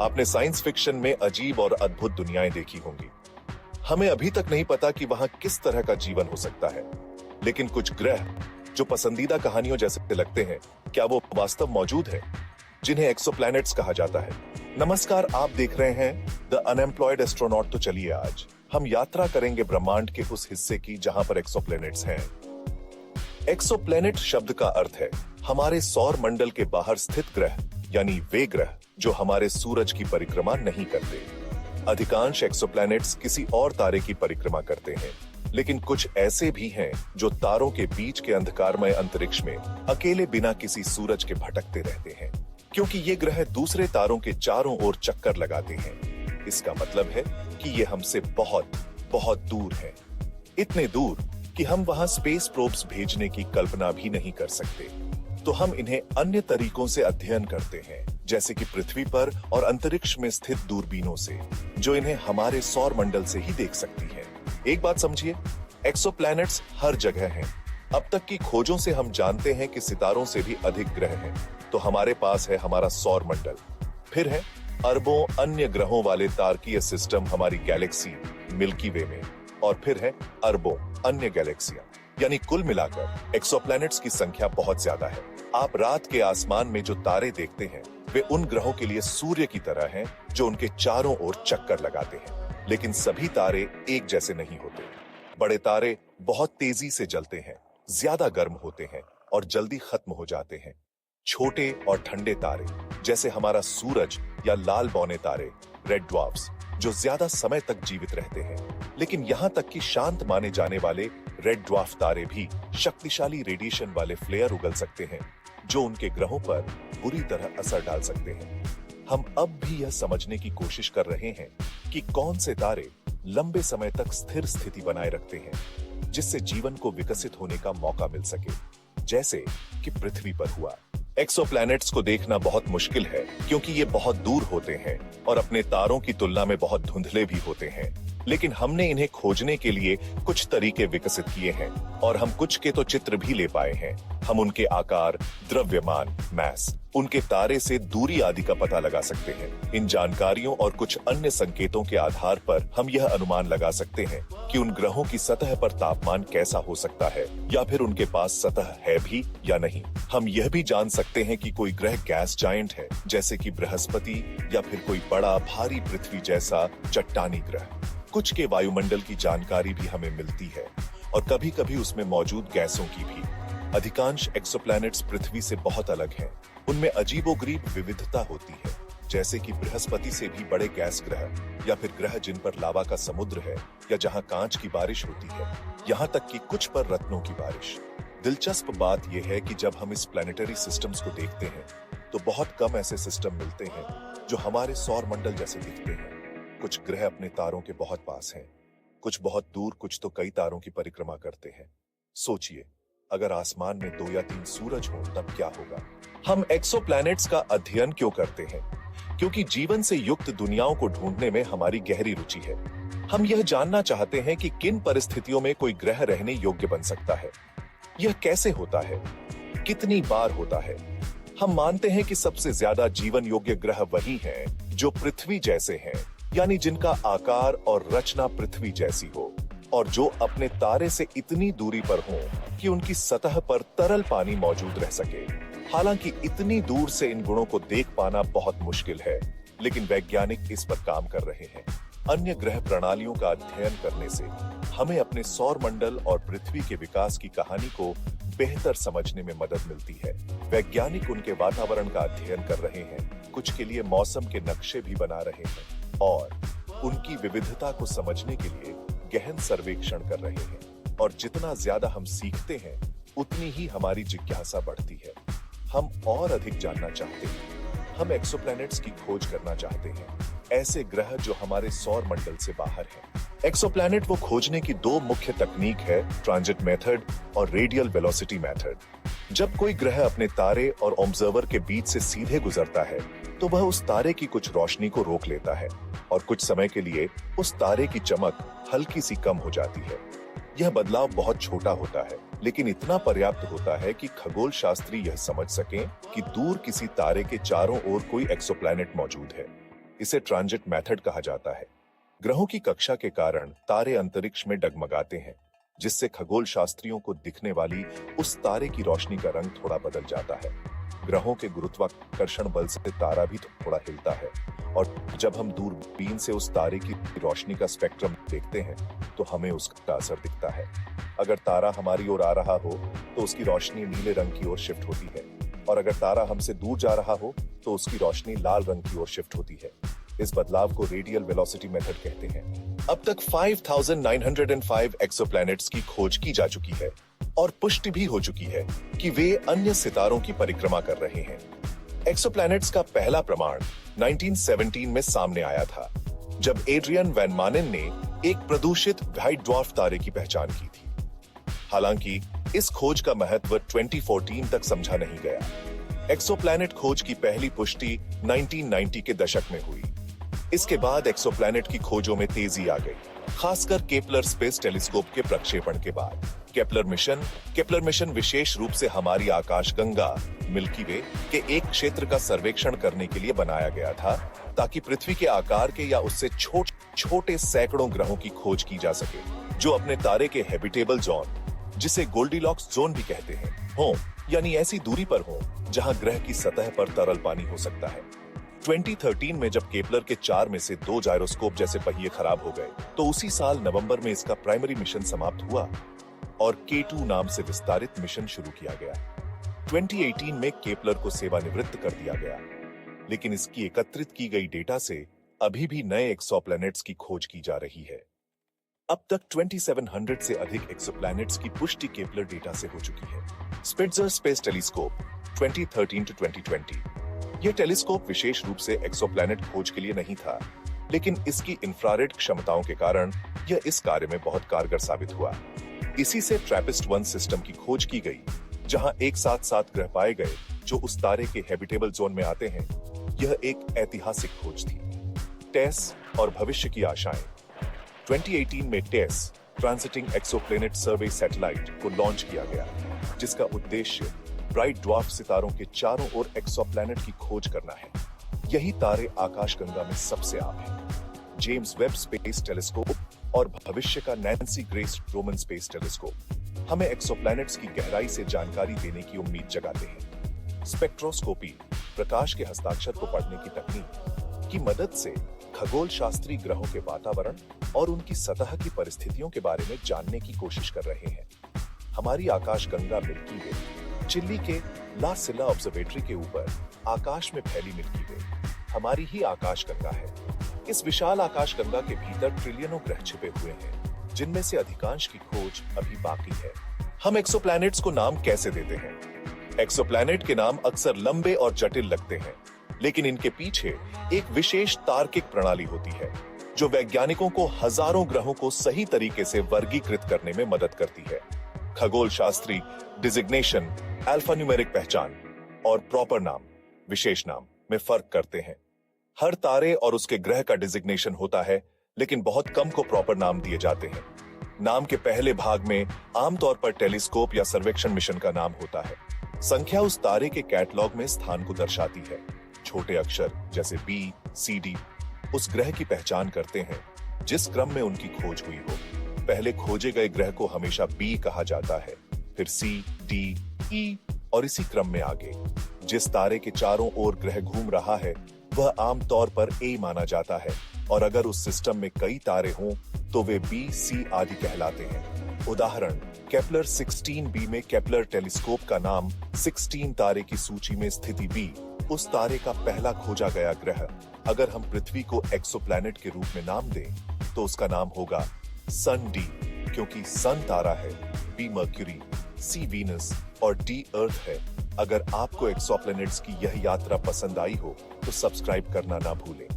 आपने science fiction में अजीब और अद्भुत दुनियाएं देखी होंगी। हमें अभी तक नहीं पता कि वहां किस तरह का जीवन हो सकता है, लेकिन कुछ ग्रह जो पसंदीदा कहानियों जैसे लगते हैं, क्या वो वास्तव मौजूद है, जिन्हें एक्सोप्लैनेट्स कहा जाता है। नमस्कार, आप देख रहे हैं द अनएम्प्लॉयड एस्ट्रोनॉट। तो चलिए आज हम यात्रा करेंगे ब्रह्मांड के उस हिस्से की जहां पर एक्सोप्लैनेट्स हैं। एक्सोप्लैनेट शब्द का अर्थ है हमारे सौर मंडल के बाहर स्थित ग्रह, यानी वे ग्रह जो हमारे सूरज की परिक्रमा नहीं करते। अधिकांश एक्सोप्लैनेट्स किसी और तारे की परिक्रमा करते हैं, लेकिन कुछ ऐसे भी हैं जो तारों के बीच के अंधकारमय अंतरिक्ष में अकेले बिना किसी सूरज के भटकते रहते हैं, क्योंकि ये ग्रह दूसरे तारों के चारों ओर चक्कर लगाते हैं। इसका मतलब है कि ये हमसे बहुत बहुत दूर हैं, इतने दूर कि हम वहां स्पेस प्रोब्स भेजने की कल्पना भी नहीं कर सकते। तो हम इन्हें अन्य तरीकों से अध्ययन करते हैं, जैसे कि पृथ्वी पर और अंतरिक्ष में स्थित दूरबीनों से, जो इन्हें हमारे सौर मंडल से ही देख सकती हैं। एक बात समझिए, एक्सोप्लैनेट्स हर जगह हैं। अब तक की खोजों से हम जानते हैं कि सितारों से भी अधिक ग्रह हैं। तो हमारे पास है हमारा सौर मंडल, फिर है अरबों अन्य ग्रहों वाले तारकीय सिस्टम हमारी गैलेक्सी मिल्की वे में, और फिर है अरबों अन्य गैलेक्सियां। यानी कुल मिलाकर एक्सोप्लैनेट्स की संख्या बहुत ज्यादा है। आप रात के आसमान में जो तारे देखते हैं, वे उन ग्रहों के लिए सूर्य की तरह हैं, जो उनके चारों ओर चक्कर लगाते हैं। लेकिन सभी तारे एक जैसे नहीं होते। बड़े तारे बहुत तेजी से जलते हैं, ज्यादा गर्म होते हैं और जल्दी खत्म हो जाते हैं। छोटे और ठंडे तारे, जैसे हमारा सूरज या लाल बौने तारे रेड ड्वार्फ्स, जो ज्यादा समय तक जीवित रहते हैं। लेकिन यहाँ तक कि शांत माने जाने वाले रेड ड्वार्फ तारे भी शक्तिशाली रेडिएशन वाले फ्लेयर उगल सकते हैं, जो उनके ग्रहों पर बुरी तरह असर डाल सकते हैं। हम अब भी यह समझने की कोशिश कर रहे हैं कि कौन से तारे लंबे समय तक स्थिर स्थिति बनाए रखते हैं, जिससे जीवन को विकसित होने का मौका मिल सके, जैसे कि पृथ्वी पर हुआ। एक्सोप्लैनेट्स को देखना बहुत मुश्किल है, क्योंकि ये बहुत दूर होते हैं और अपने तारों की तुलना में बहुत धुंधले भी होते हैं। लेकिन हमने इन्हें खोजने के लिए कुछ तरीके विकसित किए हैं, और हम कुछ के तो चित्र भी ले पाए हैं। हम उनके आकार, द्रव्यमान, मैस, उनके तारे से दूरी आदि का पता लगा सकते हैं। इन जानकारियों और कुछ अन्य संकेतों के आधार पर हम यह अनुमान लगा सकते हैं कि उन ग्रहों की सतह पर तापमान कैसा हो सकता है, या फिर उनके पास सतह है भी या नहीं। हम यह भी जान सकते हैं कि कोई ग्रह गैस जायंट है, जैसे कि बृहस्पति, या फिर कोई बड़ा भारी पृथ्वी जैसा चट्टानी ग्रह। कुछ के वायुमंडल की जानकारी भी हमें मिलती है, और कभी कभी उसमें मौजूद गैसों की भी। अधिकांश एक्सोप्लैनेट्स पृथ्वी से बहुत अलग हैं। उनमें अजीबोगरीब विविधता होती है, जैसे कि बृहस्पति से भी बड़े गैस ग्रह, या फिर ग्रह जिन पर लावा का समुद्र है, या जहां कांच की बारिश होती है, यहाँ तक कि कुछ पर रत्नों की बारिश। दिलचस्प बात यह है कि जब हम इस प्लैनेटरी सिस्टम्स को देखते हैं, तो बहुत कम ऐसे सिस्टम मिलते हैं जो हमारे सौर मंडल जैसे दिखते हैं। कुछ ग्रह अपने तारों के बहुत पास हैं, कुछ बहुत दूर, कुछ तो कई तारों की परिक्रमा करते हैं। सोचिए, अगर आसमान में 2 या 3 सूरज हो, तब क्या होगा। हम एक्सोप्लैनेट्स का अध्ययन क्यों करते हैं? क्योंकि जीवन से युक्त दुनियाओं को ढूंढने में हमारी गहरी रुचि है। हम यह जानना चाहते हैं कि किन परिस्थितियों में कोई ग्रह रहने योग्य बन सकता है। यह कैसे होता है, कितनी बार होता है। हम मानते हैं कि सबसे ज्यादा जीवन योग्य ग्रह वही हैं जो पृथ्वी जैसे हैं, यानी जिनका आकार और रचना पृथ्वी जैसी हो, और जो अपने तारे से इतनी दूरी पर हों कि उनकी सतह पर तरल पानी मौजूद रह सके। हालांकि इतनी दूर से इन गुणों को देख पाना बहुत मुश्किल है, लेकिन वैज्ञानिक इस पर काम कर रहे हैं। अन्य ग्रह प्रणालियों का अध्ययन करने से हमें अपने सौर मंडल और पृथ्वी के विकास की कहानी को बेहतर समझने में मदद मिलती है। वैज्ञानिक उनके वातावरण का अध्ययन कर रहे हैं, कुछ के लिए मौसम के नक्शे भी बना रहे हैं, और उनकी विविधता को समझने के लिए गहन सर्वेक्षण कर रहे हैं। और जितना ज्यादा हम सीखते हैं, उतनी ही हमारी जिज्ञासा बढ़ती है। हम और अधिक जानना चाहते हैं। हम एक्सोप्लैनेट्स की खोज करना चाहते हैं, ऐसे ग्रह जो हमारे सौर मंडल से बाहर हैं। एक्सोप्लैनेट वो खोजने की 2 मुख्य तकनीक है, ट्रांजिट मेथड और रेडियल वेलोसिटी मेथड। जब कोई ग्रह अपने तारे और ऑब्जर्वर के बीच से सीधे गुजरता है, तो वह उस तारे की कुछ रोशनी को रोक लेता है, और कुछ समय के लिए उस तारे की चमक हल्की सी कम हो जाती है। यह बदलाव बहुत छोटा होता है, लेकिन इतना पर्याप्त होता है कि खगोल शास्त्री यह समझ सकें कि दूर किसी तारे के चारों ओर कोई एक्सोप्लैनेट मौजूद है। इसे ट्रांजिट मेथड कहा जाता है। ग्रहों की कक्षा के कारण तारे अंतरिक्ष में डगमगाते हैं, जिससे खगोल शास्त्रियों को दिखने वाली उस तारे की रोशनी का रंग थोड़ा बदल जाता है। ग्रहों के गुरुत्वाकर्षण बल से तारा भी थोड़ा हिलता है, और जब हम दूरबीन से उस तारे की रोशनी का स्पेक्ट्रम देखते हैं तो हमें उसका असर दिखता है। अगर तारा हमारी ओर आ रहा हो तो उसकी रोशनी नीले रंग की ओर शिफ्ट होती है, और अगर तारा हमसे दूर जा रहा हो तो उसकी रोशनी लाल रंग की ओर शिफ्ट होती है। इस बदलाव को रेडियल वेलोसिटी मेथड कहते हैं। अब तक 5905 एक्सोप्लैनेट्स की खोज की जा चुकी है और पुष्टि भी हो चुकी है कि वे अन्य सितारों की परिक्रमा कर रहे हैं। एक्सोप्लैनेट्स का पहला प्रमाण 1917 में सामने आया था, जब एड्रियन वैन मानेन ने एक प्रदूषित व्हाइट ड्वार्फ तारे की पहचान की थी। हालांकि इस खोज का महत्व 2014 तक समझा नहीं गया। एक्सोप्लैनेट खोज की पहली पुष्टि 1990 के दशक में हुई। इसके बाद एक्सोप्लैनेट की खोजों में तेजी आ गई, खासकर केपलर स्पेस टेलीस्कोप के प्रक्षेपण के बाद। केपलर मिशन विशेष रूप से हमारी आकाशगंगा मिल्की वे के एक क्षेत्र का सर्वेक्षण करने के लिए बनाया गया था, ताकि पृथ्वी के आकार के या उससे छोटे सैकड़ों ग्रहों की खोज की जा सके, जो अपने तारे के हैबिटेबल जोन, जिसे गोल्डीलॉक्स जोन भी कहते हैं, हो, यानी ऐसी दूरी पर हो जहां ग्रह की सतह पर तरल पानी हो सकता है। 2013 में जब केपलर के 4 में से 2 जायरोस्कोप जैसे पहिए खराब हो गए, तो उसी साल नवंबर में इसका प्राइमरी मिशन समाप्त हुआ और K2 नाम से विस्तारित मिशन शुरू किया गया। 2018 में केपलर को सेवानिवृत्त कर दिया गया, लेकिन इसकी एकत्रित की गई डेटा से अभी भी नए एक्सोप्लैनेट्स की खोज की जा रही है। अब तक 2700 से अधिक एक्सोप्लैनेट्स की पुष्टि केपलर डेटा से हो चुकी है। Spitzer space telescope 2013 to 2020। यह टेलीस्कोप विशेष रूप से एक्सोप्लैनेट खोज के लिए नहीं था, लेकिन इसकी इंफ्रारेड क्षमताओं के कारण यह इस कार्य में बहुत कारगर साबित हुआ। इसी से ट्रैपिस्ट-1 सिस्टम की खोज की गई, जहां एक साथ 7 ग्रह पाए गए जो उस तारे के हैबिटेबल जोन में आते हैं। यह एक ऐतिहासिक खोज थी। टेस और भविष्य की आशाएं। 2018 में टेस ट्रांसिटिंग एक्सोप्लैनेट सर्वे सैटेलाइट को लॉन्च किया गया, जिसका उद्देश्य ब्राइट ड्वार्फ सितारों के चारों ओर एक्सोप्लैनेट की खोज करना है। यही तारे आकाशगंगा में सबसे आम हैं। जेम्स वेब स्पेस टेलीस्कोप और भविष्य का Nancy grace Roman space telescope हमें एक्सोप्लैनेट्स की गहराई से जानकारी देने की उम्मीद जगाते हैं। स्पेक्ट्रोस्कोपी प्रकाश के हस्ताक्षर को पढ़ने की तकनीक की मदद से खगोल शास्त्री ग्रहों के वातावरण और उनकी सतह की परिस्थितियों के बारे में जानने की कोशिश कर रहे हैं। हमारी आकाशगंगा मिल्की वे चिली के ला सिला ऑब्जर्वेटरी के ऊपर आकाश में फैली मिल्की वे हमारी ही आकाशगंगा है। इस विशाल आकाशगंगा के भीतर ट्रिलियनों ग्रह छिपे हुए हैं, जिनमें से अधिकांश की खोज अभी बाकी है। हम एक्सोप्लैनेट्स को नाम कैसे देते हैं? एक्सोप्लैनेट के नाम अक्सर लंबे और जटिल लगते हैं, लेकिन इनके पीछे एक विशेष तार्किक प्रणाली होती है, जो वैज्ञानिकों को हजारों ग्रहों को सही तरीके से वर्गीकृत करने में मदद करती है। खगोल शास्त्री डिजिग्नेशन, अल्फान्यूमेरिक पहचान और प्रॉपर नाम, विशेष नाम में फर्क करते हैं। हर तारे और उसके ग्रह का डिजिग्नेशन होता है, लेकिन बहुत कम को प्रॉपर नाम दिए जाते हैं। नाम के पहले भाग में आमतौर पर टेलीस्कोप या सर्वेक्षण मिशन का नाम होता है। संख्या उस तारे के कैटलॉग में स्थान को दर्शाती है। छोटे अक्षर जैसे B, C, D उस ग्रह की पहचान करते हैं जिस क्रम में उनकी खोज हुई हो। पहले खोजे गए ग्रह को हमेशा B कहा जाता है, फिर C, D, E और इसी क्रम में आगे। जिस तारे के चारों ओर ग्रह घूम रहा है वह आमतौर पर A माना जाता है, और अगर उस सिस्टम में कई तारे हों तो वे B, C आदि कहलाते हैं। उदाहरण केपलर 16b में केपलर टेलीस्कोप का नाम 16 तारे की सूची में स्थिति B उस तारे का पहला खोजा गया ग्रह। अगर हम पृथ्वी को एक्सोप्लैनेट के रूप में नाम दें तो उसका नाम होगा सन D, क्योंकि सन तारा है, B मर्क्यूरी, C वीनस और D अर्थ है। अगर आपको एक्सोप्लैनेट्स की यह यात्रा पसंद आई हो तो सब्सक्राइब करना ना भूलें।